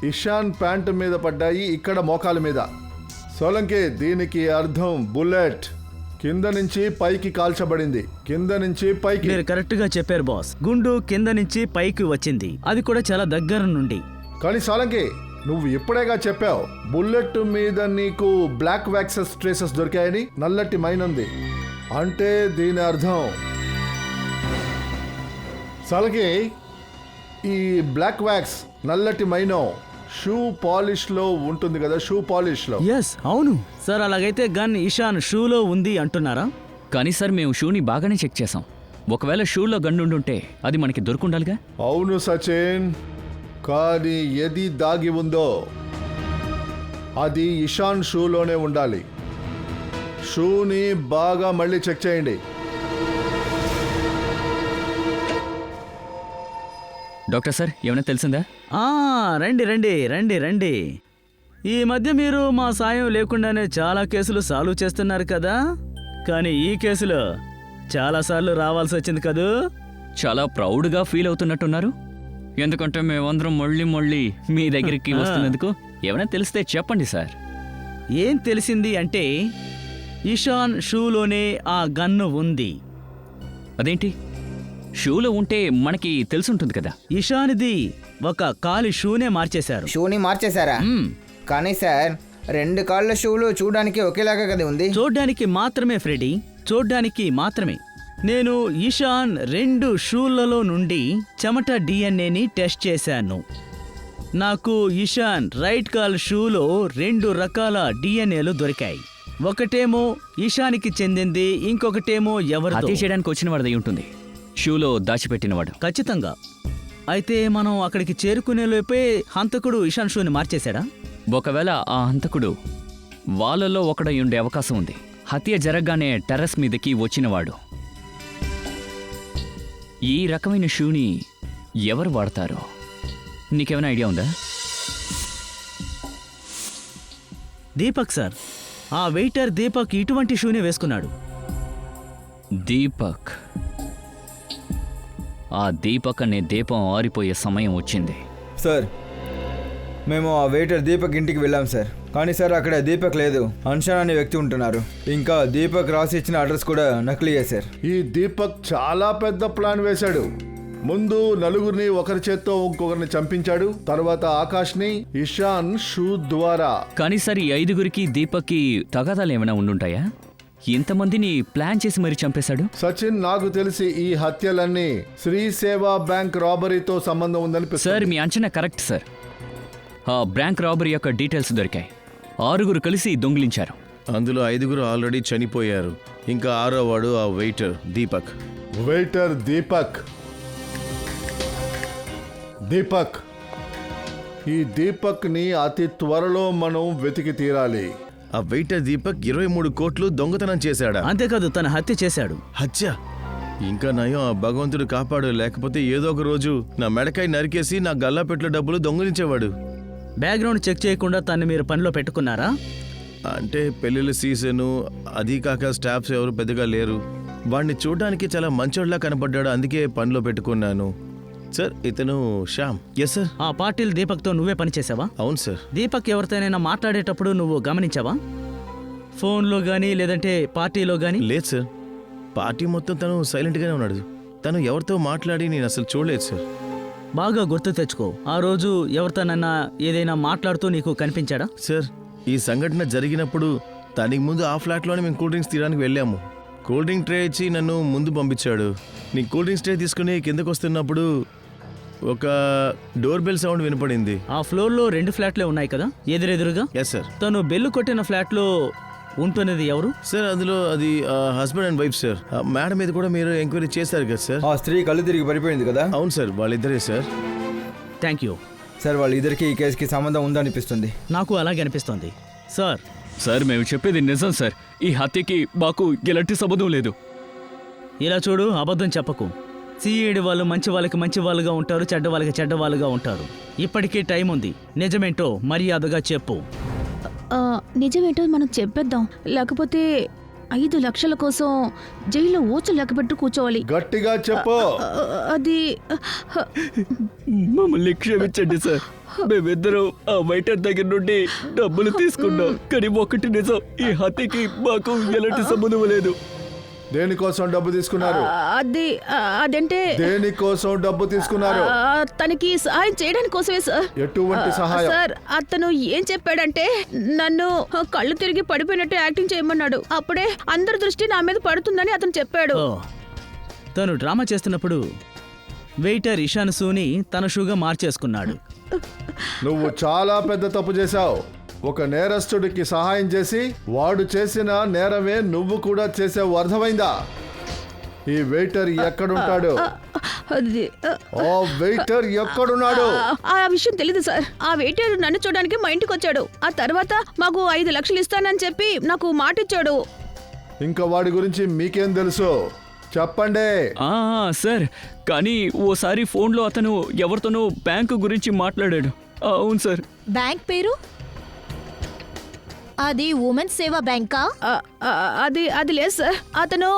F: ఇషాన్ ప్యాంటు మీద పడ్డాయి, ఇక్కడ మోకాల మీద. సోలంకి, దీనికి అర్థం బుల్లెట్ కింద నుంచి పైకి కాల్చబడింది. కింద నుంచి పైకి.
B: మీరు కరెక్ట్ గా చెప్పారు బాస్. గుండు కింద నుంచి పైకి వచ్చింది, అది కూడా చాలా దగ్గర నుండి.
F: కానీ సోలంకి, నువ్వు ఇప్పుడేగా చెప్పావు బుల్లెట్ మీద నీకు బ్లాక్ వ్యాక్సెస్ ట్రేసెస్ దొరికాయని. నల్లటి మైన్ ఉంది అంటే దీని అర్థం సోలంకి, ఈ బ్లాక్ వ్యాక్స్ నల్లటి మైనో షూ పాలిష్ లో ఉంటుంది కదా, షూ పాలిష్ లో.
B: ఎస్, అవును సార్. అలాగైతే గన్ ఇషాన్ షూలో ఉంది అంటున్నారా?
A: కానీ సార్ మేము షూని బాగానే చెక్ చేసాం. ఒకవేళ షూలో గన్నుండుంటే అది మనకి దొరుకుండాలిగా.
F: అవును సచిన్, కానీ ఏది దాగి ఉందో అది ఇషాన్ షూలోనే ఉండాలి. షూని బాగా మళ్ళీ చెక్ చేయండి.
A: డాక్టర్ సార్, ఏమైనా తెలిసిందా?
B: రండి రండి రండి రండి. ఈ మధ్య మీరు మా సాయం లేకుండానే చాలా కేసులు సాల్వ్ చేస్తున్నారు కదా, కానీ ఈ కేసులో చాలాసార్లు రావాల్సి వచ్చింది కదూ.
A: చాలా ప్రౌడ్గా ఫీల్ అవుతున్నట్టున్నారు. ఎందుకంటే మేమందరం మళ్ళీ మళ్ళీ మీ దగ్గరికి వస్తున్నందుకు. ఏమైనా తెలిస్తే చెప్పండి సార్.
B: ఏం తెలిసింది అంటే ఇషాన్ షూలోనే ఆ గన్ను ఉంది.
A: అదేంటి? షూలో ఉంటే మనకి తెలుసుంటుంది కదా.
B: ఇషాన్ది ఒక కాలి షూనే మార్చేశారు.
I: షూని మార్చేశారా? కానీ సార్, 2 కాళ్ళ షూలు చూడడానికి ఒకేలాగా కదా ఉంది.
B: చూడ్డానికి మాత్రమే ఫ్రెడీ, చూడ్డానికి మాత్రమే. నేను ఇషాన్ 2 షూలలో నుండి చెమట డిఎన్ఏని టెస్ట్ చేశాను. నాకు ఇషాన్ రైట్ కాల్ షూలో 2 రకాల డిఎన్ఏలు దొరికాయి. ఒకటేమో ఇషాన్కి చెందింది, ఇంకొకటేమో ఎవరు
A: హత్య చేయడానికి వచ్చిన వాడిదై ఉంటుంది, షూలో దాచిపెట్టినవాడు.
B: ఖచ్చితంగా. అయితే మనం అక్కడికి చేరుకునే లోపే హంతకుడు ఇషాన్ షూని మార్చేశాడా?
A: ఒకవేళ ఆ హంతకుడు వాళ్ళలో ఒకడై ఉండే అవకాశం ఉంది. హత్య జరగగానే టెర్రస్ మీదకి వచ్చినవాడు. ఈ రకమైన షూని ఎవరు వాడతారో నీకేమైనా ఐడియా ఉందా?
B: దీపక్ సార్. ఆ వెయిటర్ దీపక్ ఇటువంటి షూనే వేసుకున్నాడు.
A: దీపక్. ఆ దీపక్ అనే దీపం ఆరిపోయే సమయం వచ్చింది.
D: సార్, మేము ఆ వెయిటర్ దీపక్ ఇంటికి వెళ్ళాం సార్. కానీ సార్, అక్కడ దీపక్ లేదు, అన్షాన్ అనే వ్యక్తి ఉంటున్నారు. ఇంకా దీపక్ రాసి ఇచ్చిన అడ్రస్ కూడా నకిలీయే సార్.
F: ఈ దీపక్ చాలా పెద్ద ప్లాన్ వేశాడు. ముందు నలుగురిని ఒకరి చేత్తో ఇంకొకరిని చంపించాడు. తర్వాత ఆకాష్ని ఇషాన్ షూ ద్వారా.
A: కానీ సార్, ఈ 5గురికి దీపక్కి తగాదాలు ఏమైనా ఉండుంటాయా? ఇంతమందిని ప్లాన్ చేసి మరీ చంపేశాడు.
F: సచిన్, నాకు తెలిసి ఈ హత్యలన్నీ శ్రీ సేవా బ్యాంక్ రాబరీతో సంబంధం ఉందని.
A: సార్, మీ అంచనా కరెక్ట్ సార్. ఆ బ్యాంక్ రాబరీ యొక్క డీటెయిల్స్ దొరికాయి. 6గురు కలిసి దొంగిలించారు.
C: అందులో 5గురు ఆల్రెడీ చనిపోయారు. ఇంకా 6వ వాడు ఆ వెయిటర్ దీపక్.
F: వెయిటర్ దీపక్. దీపక్, ఈ దీపక్ ని అతి త్వరలో మనం వెతికి తీరాలి.
C: ఆ వెయిటర్ దీపక్ 23 కోట్లు దొంగతనం చేశాడా?
B: అంతేకాదు, తన హత్య చేశాడు.
C: హత్య? ఇంకా నయం ఆ భగవంతుడు కాపాడు, లేకపోతే ఏదో ఒక రోజు నా మెడకాయ నరికేసి నా గల్లాపెట్ల డబ్బులు దొంగిలించేవాడు.
B: బ్యాక్గ్రౌండ్ చెక్ చేయకుండా తను మీరు పనిలో పెట్టుకున్నారా?
C: అంటే పెళ్ళిళ్ళ సీజను, అది కాక స్టాఫ్స్ ఎవరు పెద్దగా లేరు. వాడిని చూడడానికి చాలా మంచోళ్ళలా కనపడ్డాడు, అందుకే పనిలో పెట్టుకున్నాను. సార్, ఇతను శ్యామ్. Yes sir.
B: ఆ పాటిల్ దీపక్తో నువ్వే పనిచేసావా?
C: అవును సార్.
B: దీపక్ ఎవరితోనైనా మాట్లాడేటప్పుడు నువ్వు గమనించావా? ఫోన్లో కానీ లేదంటే పార్టీలో కానీ?
C: లేదు సార్, పార్టీ మొత్తం తను సైలెంట్గానే ఉన్నాడు. తను ఎవరితో మాట్లాడి నేను అసలు చూడలేదు సార్.
B: బాగా గుర్తు తెచ్చుకో, ఆ రోజు ఎవరితోనన్నా ఏదైనా మాట్లాడుతూ నీకు కనిపించాడా?
C: సార్, ఈ సంఘటన జరిగినప్పుడు దానికి ముందు ఆ ఫ్లాట్లోనే మేము కూల్ డ్రింక్స్ తీయడానికి వెళ్ళాము. కూల్ డ్రింక్ ట్రే ఇచ్చి నన్ను ముందు పంపించాడు. నీ కూల్ డ్రింక్స్ ట్రే తీసుకుని కిందకు వస్తున్నప్పుడు ఒక డోర్ బెల్ సౌండ్ వినపడింది.
B: ఆ ఫ్లోర్లో 2 ఫ్లాట్లే ఉన్నాయి కదా ఎదురెదురుగా?
C: Yes sir.
B: తను బెల్లు కొట్టిన ఫ్లాట్లో ఉంటున్నది ఎవరు?
C: సార్, అందులో అది husband and wife sir. Madam మీద కూడా మీరు ఎంక్వైరీ చేశారు కదా సార్.
D: ఆ స్త్రీ కళ్ళు తిరిగి పడిపోయింది కదా?
C: అవును సార్, వాళ్ళిద్దరే సార్.
B: Thank you.
D: సార్ వాళ్ళిద్దరికీ ఈ కేసుకి సంబంధం ఉందనిపిస్తుంది.
B: నాకు అలాగే అనిపిస్తోంది. సార్
A: సార్ మేము చెప్పేది నిజం సార్. ఈ హత్యకి మాకు ఎలాంటి సంబంధం లేదు.
B: ఇలా చూడు, అబద్ధం చెప్పకు. సిఐడి వాళ్ళు మంచి వాళ్ళకి మంచి వాళ్ళుగా ఉంటారు, చెడ్డ వాళ్ళకి చెడ్డ వాళ్ళుగా ఉంటారు. ఇప్పటికీ టైం ఉంది. నిజమేంటో మర్యాదగా చెప్పు.
E: నిజమేంటో మనం చెప్పేద్దాం, లేకపోతే 5 లక్షల కోసం జైల్లో ఊచ లెక్కబెట్టు కూర్చోవాలి.
F: గట్టిగా చెప్పు.
E: అది
A: మమ్మల్ని క్షమించండి సార్. మేమిద్దరం ఆ వైటర్ దగ్గర నుండి డబ్బులు తీసుకున్నాం. కానీ ఒకటి నిజం, ఈ హత్యకి మాకు ఎలాంటి సంబంధం లేదు.
F: దేనికోసం డబ్బు తీసుకున్నారు?
E: అదంటే
F: దేనికోసం డబ్బు తీసుకున్నారు?
E: తనకి సహాయం చేయడానికి కోసమే సార్.
F: ఎటువంటి సహాయం?
E: సార్ అతను ఏం చెప్పాడంటే నన్ను కళ్ళు తిరిగి పడిపోయినట్టు యాక్టింగ్ చేయమన్నాడు. అప్పుడే అందరి దృష్టి నా మీద పడుతుందని అతను చెప్పాడు.
B: ఓ, తను డ్రామా చేస్తున్నప్పుడు వెయిటర్ ఇషాన్ సూని తన షూగా మార్చేసుకున్నాడు.
F: నువ్వు చాలా పెద్ద తప్పు చేశావు. ఒక నేరస్తుడికి సహాయం చేసి వాడు చేసిన నేరమే నువ్వు కూడా చేసావు. అర్థమైందా? ఈ వెయిటర్ ఎక్కడుంటాడు? ఆ వెయిటర్ ఎక్కడున్నాడు?
E: ఆ విషయం తెలీదు సార్. ఆ వెయిటర్ నన్ను చూడడానికి మా ఇంటికి వచ్చాడు. ఆ తర్వాత మాకు 5 లక్షలు ఇస్తానని చెప్పి నాకు మాట ఇచ్చాడు.
F: ఇంకా వాడి గురించి మీకేం తెలుసు? చెప్పండి.
A: సార్, కానీ ఓసారి ఫోన్లో అతను ఎవరితోనో బ్యాంకు గురించి మాట్లాడాడు. అవును సార్.
G: బ్యాంక్ పేరు? అది ఉమెన్ సేవా బ్యాంకా?
E: అది లేదు సార్. అతను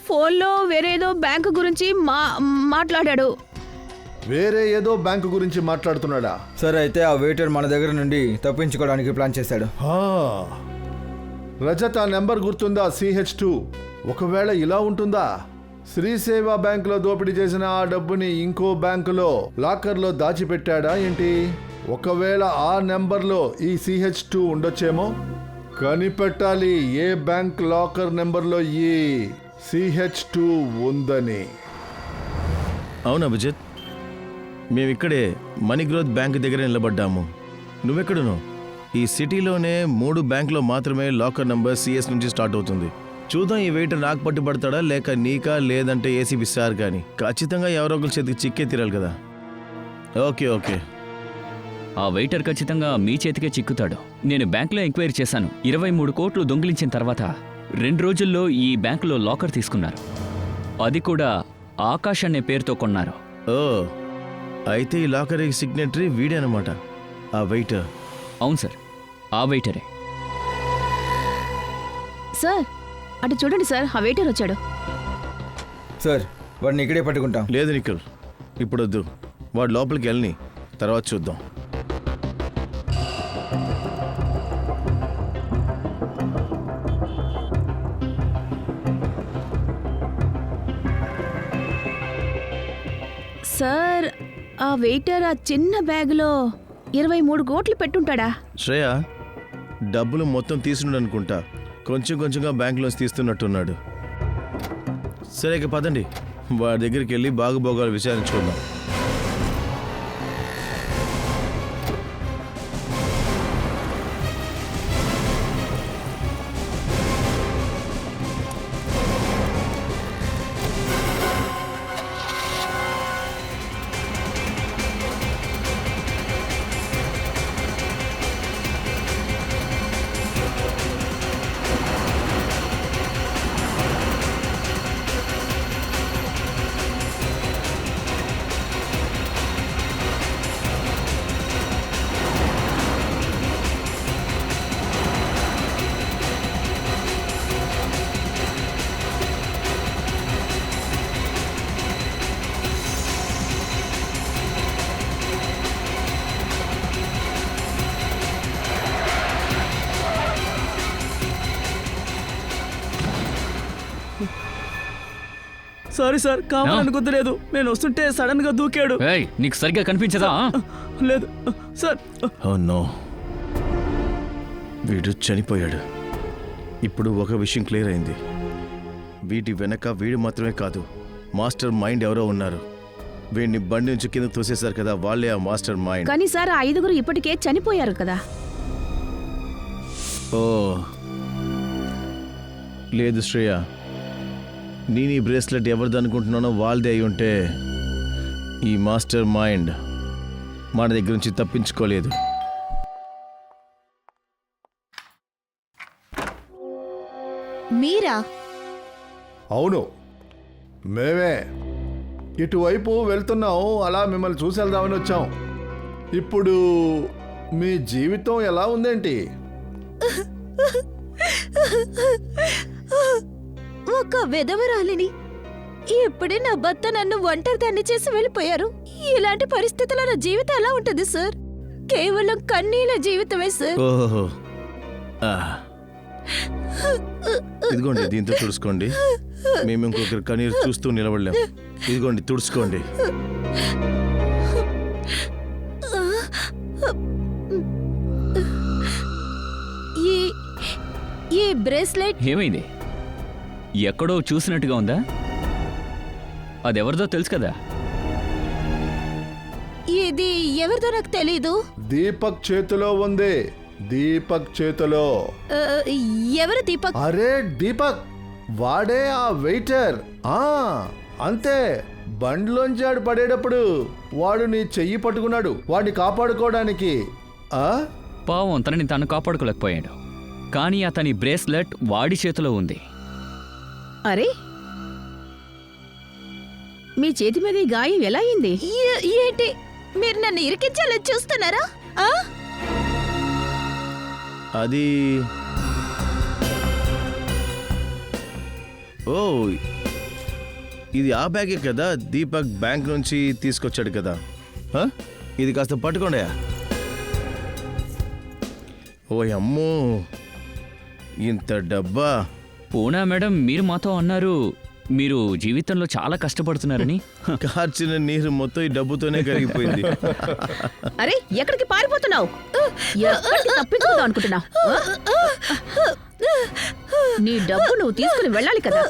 E: ఫోన్లో వేరేదో బ్యాంకు గురించి మాట్లాడాడు.
F: వేరే ఏదో బ్యాంకు గురించి మాట్లాడుతున్నాడా?
D: సార్ అయితే ఆ వెయిటర్ మన దగ్గర నుండి తప్పించుకోవడానికి ప్లాన్ చేశాడు.
F: రజత్, ఆ నెంబర్ గుర్తుందా? CH2. ఒకవేళ ఇలా ఉంటుందా? శ్రీసేవా బ్యాంకులో దోపిడీ చేసిన ఆ డబ్బుని ఇంకో బ్యాంకులో లాకర్లో దాచిపెట్టాడా ఏంటి? ఒకవేళ ఆ నెంబర్లో ఈ CH2 ఉండొచ్చేమో. కనిపెట్టాలి ఏ బ్యాంక్ లాకర్ నెంబర్లో ఈ CH2 ఉందని.
C: అవును అభిజిత్, మేమిక్కడే మనీ గ్రోత్ బ్యాంక్ దగ్గర నిలబడ్డాము. నువ్వెక్కడును? ఈ సిటీలోనే 3 బ్యాంకులో మాత్రమే లాకర్ నంబర్ CS నుంచి స్టార్ట్ అవుతుంది. చూద్దాం ఈ వెయిటర్ నాకు పట్టుబడతాడా లేక నీకా, లేదంటే ACP సార్ కానీ. ఖచ్చితంగా ఎవరో ఒకరి చేతికి చిక్కే తీరాలి కదా. ఓకే.
A: ఆ వెయిటర్ ఖచ్చితంగా మీ చేతికే చిక్కుతాడు. నేను బ్యాంకులో ఎంక్వైరీ చేశాను. 23 కోట్లు దొంగిలించిన తర్వాత 2 రోజుల్లో ఈ బ్యాంకులో లాకర్ తీసుకున్నారు. అది కూడా ఆకాష్ అనే పేరుతో కొన్నారు.
C: ఓ, అయితే ఈ లాకర్ సిగ్నేటరీ వీడే అనమాట, ఆ వెయిటర్.
A: అవును సార్, ఆ వెయిటరే.
E: సార్ అటు చూడండి సార్, ఆ వెయిటర్ వచ్చాడు.
D: సార్ వాడిని ఇక్కడే పట్టుకుంటాం.
C: లేదు నిఖిల్, ఇప్పుడు వద్దు. వాడు లోపలికి వెళ్ళని, తర్వాత చూద్దాం.
E: సార్ ఆ వెయిటర్ ఆ చిన్న బ్యాగులో 23 కోట్లు పెట్టుంటాడా?
C: శ్రేయ, డబ్బులు మొత్తం తీసుకున్నాడు అనుకుంటా. కొంచెం కొంచెంగా బ్యాంకులోంచి తీస్తున్నట్టున్నాడు. సరే ఇక పదండి, వాడి దగ్గరికి వెళ్ళి బాగుబోగాలు విచారించుకుందాం.
B: సారీ సార్, కావాలని గుర్తులేదు. నేను వస్తుంటే సడన్ గా దూకాడు.
A: నీకు సరిగ్గా కనిపించదా?
B: లేదు సార్.
C: ఓ నో, వీడు చనిపోయాడు. ఇప్పుడు ఒక విషయం క్లియర్ అయింది. వీటి వెనక వీడు మాత్రమే కాదు, మాస్టర్ మైండ్ ఎవరో ఉన్నారు. వీడిని బండి నుంచి కింద తోసేశారు కదా, వాళ్ళే ఆ మాస్టర్ మైండ్.
E: కానీ సార్ ఆ 5గురు ఇప్పటికే చనిపోయారు కదా.
C: ఓ లేదు శ్రేయ, నేను ఈ బ్రేస్లెట్ ఎవరిది అనుకుంటున్నానో వాళ్ళదే అయి ఉంటే ఈ మాస్టర్ మైండ్ మన దగ్గర నుంచి తప్పించుకోలేదు.
G: మీరా?
F: అవును, మేమే ఇటువైపు వెళ్తున్నాం. అలా మిమ్మల్ని చూసి వెళ్దామని వచ్చాం. ఇప్పుడు మీ జీవితం ఎలా ఉందేంటి?
G: ఒక విధవరాలిని. ఇప్పుడే నా భర్త నన్ను ఒంటరిదాన్ని చేసి వెళ్ళిపోయారు. ఇలాంటి పరిస్థితుల్లో నా జీవితం ఎలా ఉంటుంది సార్? కేవలం కన్నీళ్ళ జీవితమే సార్.
C: ఓహో, ఇదిగోండి, దీంతో తుడుచుకోండి. మేము ఇంకొకరి కన్నీరు చూస్తూ నిలబడలేం. ఇదిగోండి, తుడుచుకోండి.
G: ఈ బ్రేస్లెట్
A: ఏమైంది? ఎక్కడో చూసినట్టుగా ఉందా? అదెవరిదో తెలుసు కదా.
G: ఇది ఎవరిదో నాకు తెలీదు.
F: దీపక్ చేతిలో ఉంది. దీపక్ చేతిలో.
G: ఆ, ఎవరు దీపక్?
F: అరే దీపక్, వాడే ఆ వెయిటర్. అంతే, బండ్లోంచి ఆడు పడేటప్పుడు వాడు నీ చెయ్యి పట్టుకున్నాడు వాడిని కాపాడుకోవడానికి.
A: పావం తనని తాను కాపాడుకోలేకపోయాడు. కానీ అతని బ్రేస్లెట్ వాడి చేతిలో ఉంది.
H: అరే, మీ చేతి మీద ఈ గాయం ఎలా అయింది?
G: ఏంటి మీరు నన్ను ఇరికించాలని చూస్తున్నారా?
C: అది ఓ, ఇది ఆ బ్యాగే కదా, దీపక్ బ్యాంక్ నుంచి తీసుకొచ్చాడు కదా. ఇది కాస్త పట్టుకోండి. ఓ అమ్మో, ఇంత డబ్బా!
A: పూనా మేడం, మీరు మాతో అన్నారు మీరు జీవితంలో చాలా కష్టపడుతున్నారని.
C: కార్చిన నీరు మొత్తం ఈ డబ్బుతోనే కరిగిపోయింది.
H: అరే, ఎక్కడికి పారిపోతున్నావు? ఎక్కడికి తప్పించుకుందాం అనుకుంటున్నావు? నీ డబ్బు నువ్వు తీసుకుని వెళ్ళాలి కదా.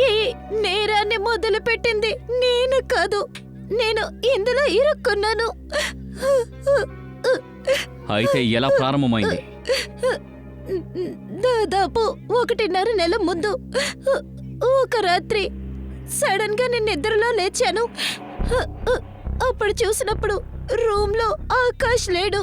G: ఈ నేరాన్ని మొదలు పెట్టింది నేను కాదు. నేను ఇందులో ఇరుక్కున్నాను.
A: అయితే ఎలా ప్రారంభమైంది?
G: దాదాపు 1.5 నెలల ముందు ఒక రాత్రి సడన్ గా నేను నిద్రలో లేచాను. అప్పుడు చూసినప్పుడు రూమ్ లో ఆకాష్ లేడు.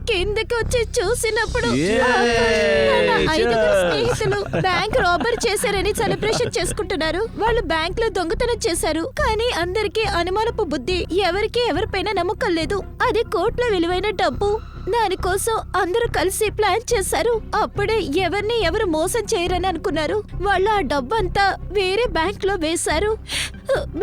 G: కిందకి వచ్చి చూసినప్పుడు నా 5 స్నేహితులు బ్యాంక్ రాబర్ చేశారని సెలబ్రేషన్ చేసుకుంటున్నారు. వాళ్ళు బ్యాంక్ లో దొంగతనం చేశారు. కానీ అందరికీ అనుమానపు బుద్ధి. ఎవరికి ఎవరిపైన నమ్మకం లేదు. అది కోట్ల విలువైన డబ్బు. దానికోసం అందరూ కలిసి ప్లాన్ చేశారు. అప్పుడే ఎవరిని ఎవరు మోసం చేయరని అనుకున్నారు. వాళ్ళు ఆ డబ్బంతా వేరే బ్యాంక్ లో వేశారు.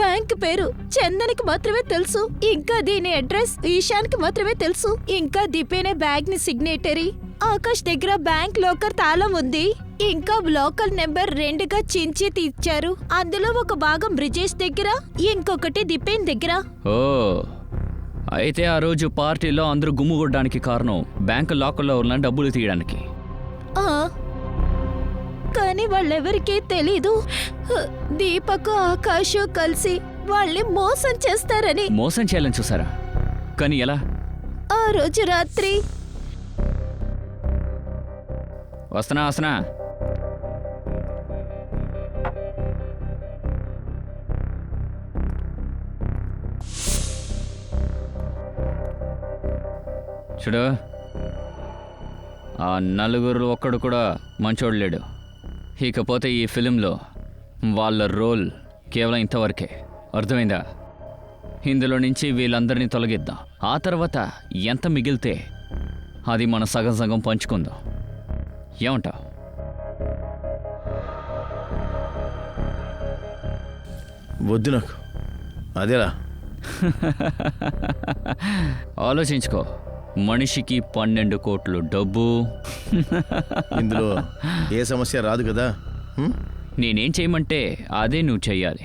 G: బ్యాంక్ పేరు చందన్కి మాత్రమే తెలుసు. ఇంకా దీని అడ్రస్ ఈశాన్ కి మాత్రమే తెలుసు. ఇంకా దీపేనే బ్యాగ్ ని సిగ్నేటరీ. ఆకాష్ దగ్గర బ్యాంక్ లాకర్ తాళం ఉంది. ఇంకా లాకర్ నెంబర్ 2గా చించి తీర్చారు. అందులో ఒక భాగం బ్రిజేష్ దగ్గర, ఇంకొకటి దీపేన్ దగ్గర.
A: ఓ, అయితే ఆ రోజు పార్టీలో అందరూ గుమ్ముగొట్టడానికి కారణం బ్యాంకు లాకర్లో ఉన్న డబ్బులు తీయడానికి.
G: కానీ వాళ్ళెవరికీ తెలీదు. దీపక్, ఆకాష్ కలిసి వాళ్ళని మోసం చేస్తారని.
A: మోసం చేయాలని చూసారా? కానీ ఎలా?
G: ఆ రోజు రాత్రి
A: వస్తున్నా. చూడు, ఆ నలుగురు ఒక్కడు కూడా మంచోడు లేడు. ఇకపోతే ఈ ఫిలింలో వాళ్ళ రోల్ కేవలం ఇంతవరకే. అర్థమైందా? ఇందులో నుంచి వీళ్ళందరినీ తొలగిద్దాం. ఆ తర్వాత ఎంత మిగిలితే అది మనం సగం సగం పంచుకుందాం. ఏమంటావ్?
C: వద్దు నాకు. అదేలా?
A: ఆలోచించుకో. మనిషికి 12 కోట్లు డబ్బు.
C: ఇందులో ఏ సమస్య రాదు కదా.
A: నేనేం చేయమంటే అదే నువ్వు చెయ్యాలి.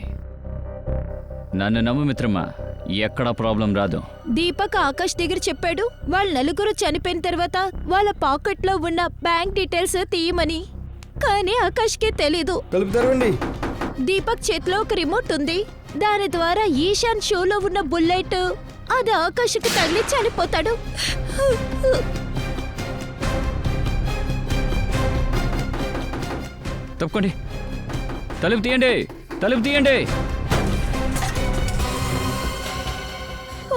A: నన్ను నమ్ము మిత్రమా, ఎక్కడా ప్రాబ్లం రాదు.
G: దీపక్ ఆకాష్ దగ్గర చెప్పాడు వాళ్ళ నలుగురు చనిపోయిన తర్వాత వాళ్ళ పాకెట్ లో ఉన్న బ్యాంక్ డీటెయిల్స్ తీయమని. కానీ ఆకాష్కే తెలీదు.
D: కలుపుతారండి.
G: దీపక్ చేతిలో ఒక రిమోట్ ఉంది. దాని ద్వారా ఈశాన్ షోలో ఉన్న బుల్లెట్ అది ఆకాష్కి తగిలి చనిపోతాడు.
A: తప్పకోండి, తలుపు తీయండి, తలుపు తీయండి.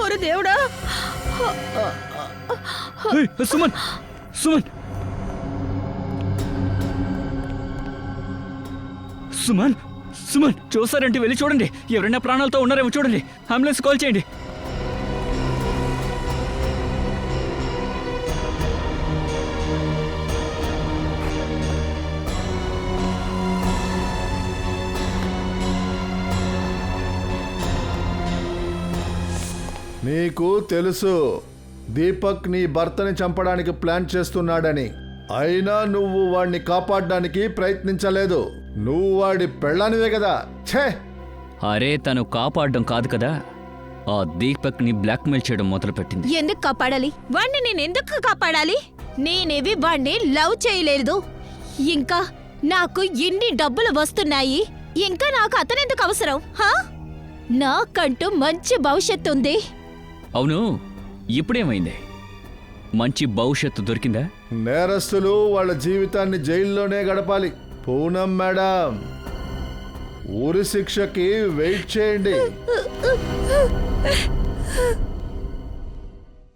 H: ఓరి దేవుడా!
A: ఏయ్, సుమన్, సుమన్, సుమన్, సుమన్, చూసారంటే వెళ్ళి చూడండి. ఎవరైనా ప్రాణాలతో ఉన్నారేమో చూడండి. అంబులెన్స్ కాల్ చేయండి.
F: నీకు తెలుసు దీపక్ నీ భర్తని చంపడానికి ప్లాన్ చేస్తున్నాడని. అయినా నువ్వు వాడిని కాపాడడానికి ప్రయత్నించలేదు. నువ్వు వాడి పెళ్ళానివే కదా. ఛే!
A: అరే, తను కాపాడడం కాదు కదా, ఆ దీపక్ ని బ్లాక్మెయిల్ చేయడం మొదలుపెట్టింది.
G: ఎందుకు కాపాడాలి? వాణ్ణి నేను ఎందుకు కాపాడాలి? నేనేవి వాణ్ణి లవ్ చేయలేదు. ఇంకా నాకు ఎన్ని డబ్బులు వస్తున్నాయి, ఇంకా నాకు అతనెందుకు అవసరం? హా? నాకంటూ మంచి భవిష్యత్తు ఉంది.
A: అవును, ఇప్పుడేమైంది? మంచి భవిష్యత్తు దొరికిందా?
F: నేరస్తులు వాళ్ళ జీవితాన్ని జైల్లోనే గడపాలి. పూనం మేడం, ఉరి శిక్షకి వెయిట్ చేయండి.